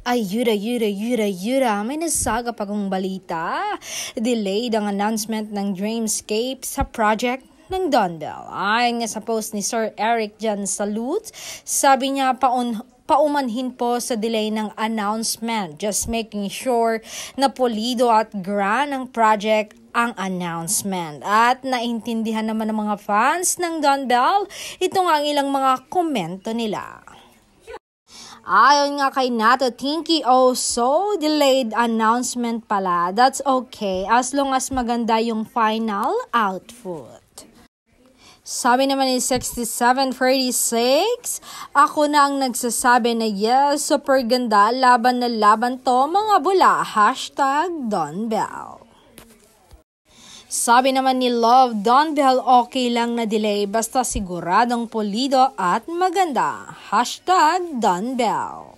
Ay, yura, may nasaga pa kong balita. Delayed ang announcement ng Dreamscape sa project ng Don Bell. Ayon nga sa post ni Sir Eric Jan Salute, sabi niya paumanhin po sa delay ng announcement, just making sure na pulido at grand ang project ang announcement. At naintindihan naman ng mga fans ng Don Bell, ito nga ang ilang mga komento nila. Ayon nga kay Nato Tinky, so delayed announcement pala. That's okay as long as maganda yung final output. Sabi naman ni 6736, ako na ang nagsasabi na yes, super ganda, laban na laban to mga bula, #Don Bell. Sabi naman ni Love Don Bell, okay lang na delay basta siguradong pulido at maganda, #Don Bell.